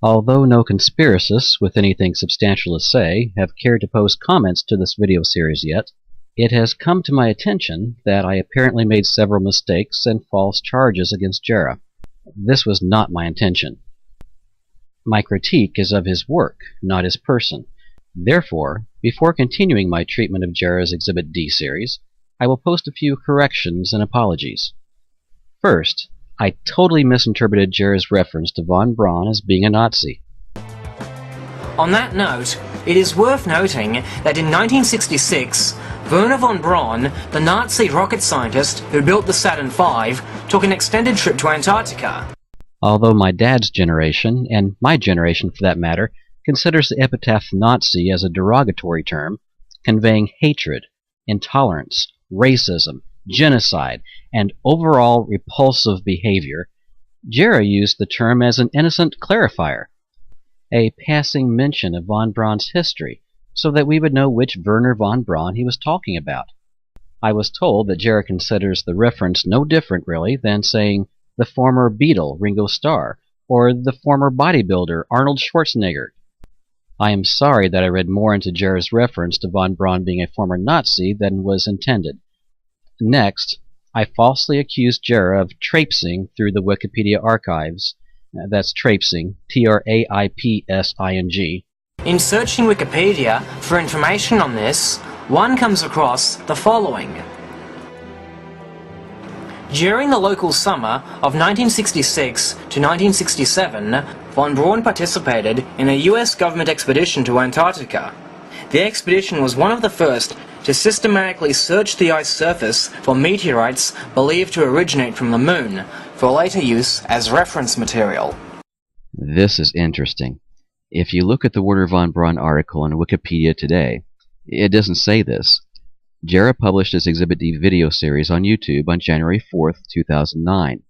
Although no conspiracists with anything substantial to say have cared to post comments to this video series yet, it has come to my attention that I apparently made several mistakes and false charges against Jarrah. This was not my intention. My critique is of his work, not his person. Therefore, before continuing my treatment of Jarrah's Exhibit D series, I will post a few corrections and apologies. First, I totally misinterpreted Jarrah's reference to von Braun as being a Nazi. On that note, it is worth noting that in 1966, Wernher von Braun, the Nazi rocket scientist who built the Saturn V, took an extended trip to Antarctica. Although my dad's generation, and my generation for that matter, considers the epithet Nazi as a derogatory term, conveying hatred, intolerance, racism, genocide, and overall repulsive behavior, Jarrah used the term as an innocent clarifier, a passing mention of von Braun's history, so that we would know which Wernher von Braun he was talking about. I was told that Jarrah considers the reference no different, really, than saying the former Beatle, Ringo Starr, or the former bodybuilder, Arnold Schwarzenegger. I am sorry that I read more into Jarrah's reference to von Braun being a former Nazi than was intended. Next, I falsely accused Jarrah of traipsing through the Wikipedia archives. That's traipsing, T-R-A-I-P-S-I-N-G. In searching Wikipedia for information on this, one comes across the following. During the local summer of 1966 to 1967, von Braun participated in a US government expedition to Antarctica. The expedition was one of the first to systematically search the ice surface for meteorites believed to originate from the moon, for later use as reference material. This is interesting. If you look at the Wernher von Braun article on Wikipedia today, it doesn't say this. Jarrah published his Exhibit D video series on YouTube on January 4th, 2009.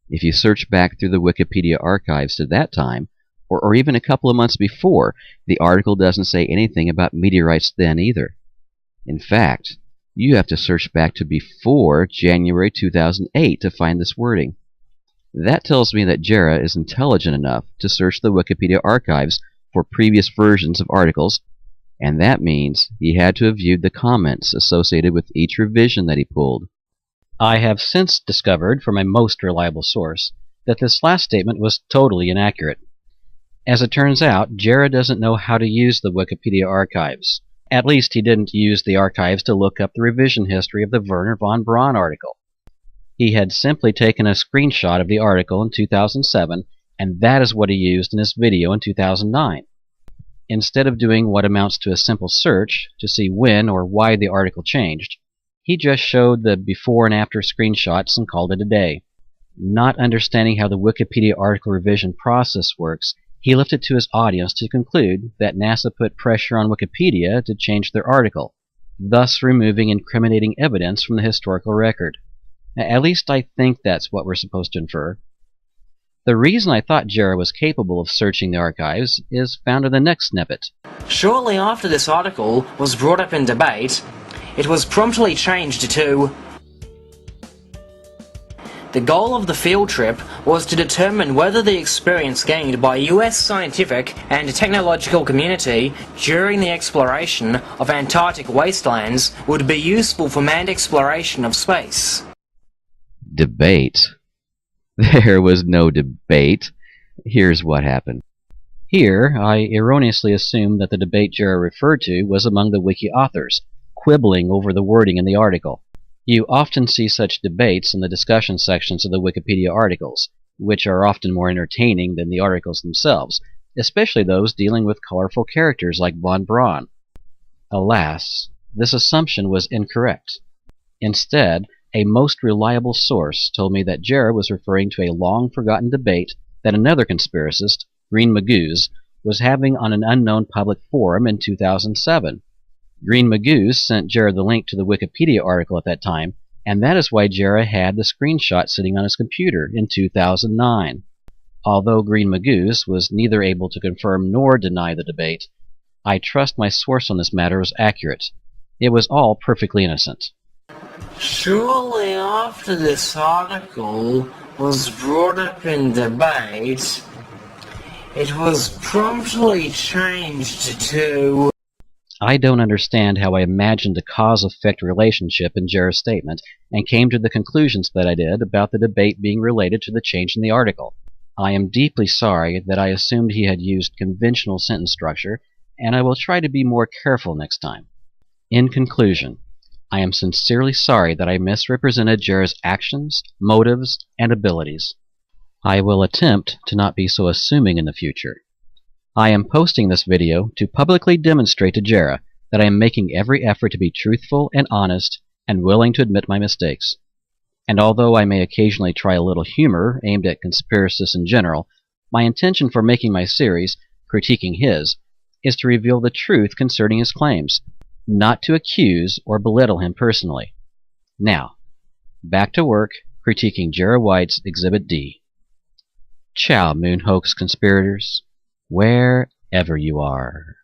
If you search back through the Wikipedia archives to that time, or even a couple of months before, the article doesn't say anything about meteorites then either. In fact, you have to search back to before January 2008 to find this wording. That tells me that Jarrah is intelligent enough to search the Wikipedia archives for previous versions of articles, and that means he had to have viewed the comments associated with each revision that he pulled. I have since discovered from a most reliable source that this last statement was totally inaccurate. As it turns out, Jarrah doesn't know how to use the Wikipedia archives. At least he didn't use the archives to look up the revision history of the Wernher von Braun article. He had simply taken a screenshot of the article in 2007, and that is what he used in his video in 2009. Instead of doing what amounts to a simple search to see when or why the article changed, he just showed the before and after screenshots and called it a day. Not understanding how the Wikipedia article revision process works, he left it to his audience to conclude that NASA put pressure on Wikipedia to change their article, thus removing incriminating evidence from the historical record. At least I think that's what we're supposed to infer. The reason I thought Jarrah was capable of searching the archives is found in the next snippet. Shortly after this article was brought up in debate, it was promptly changed to... The goal of the field trip was to determine whether the experience gained by US scientific and technological community during the exploration of Antarctic wastelands would be useful for manned exploration of space. Debate? There was no debate. Here's what happened. Here, I erroneously assumed that the debate Jarrah referred to was among the wiki authors, quibbling over the wording in the article. You often see such debates in the discussion sections of the Wikipedia articles, which are often more entertaining than the articles themselves, especially those dealing with colorful characters like von Braun. Alas, this assumption was incorrect. Instead, a most reliable source told me that Jarrah was referring to a long-forgotten debate that another conspiracist, Green Magoo's, was having on an unknown public forum in 2007. Green Magoo's sent Jarrah the link to the Wikipedia article at that time, and that is why Jarrah had the screenshot sitting on his computer in 2009. Although Green Magoo's was neither able to confirm nor deny the debate, I trust my source on this matter was accurate. It was all perfectly innocent. Shortly after this article was brought up in debate, it was promptly changed to... I don't understand how I imagined a cause-effect relationship in Jarrah's statement and came to the conclusions that I did about the debate being related to the change in the article. I am deeply sorry that I assumed he had used conventional sentence structure, and I will try to be more careful next time. In conclusion, I am sincerely sorry that I misrepresented Jarrah's actions, motives, and abilities. I will attempt to not be so assuming in the future. I am posting this video to publicly demonstrate to Jarrah that I am making every effort to be truthful and honest and willing to admit my mistakes. And although I may occasionally try a little humor aimed at conspiracists in general, my intention for making my series, critiquing his, is to reveal the truth concerning his claims, not to accuse or belittle him personally. Now, back to work critiquing Jarrah White's Exhibit D. Ciao, moon hoax conspirators, wherever you are.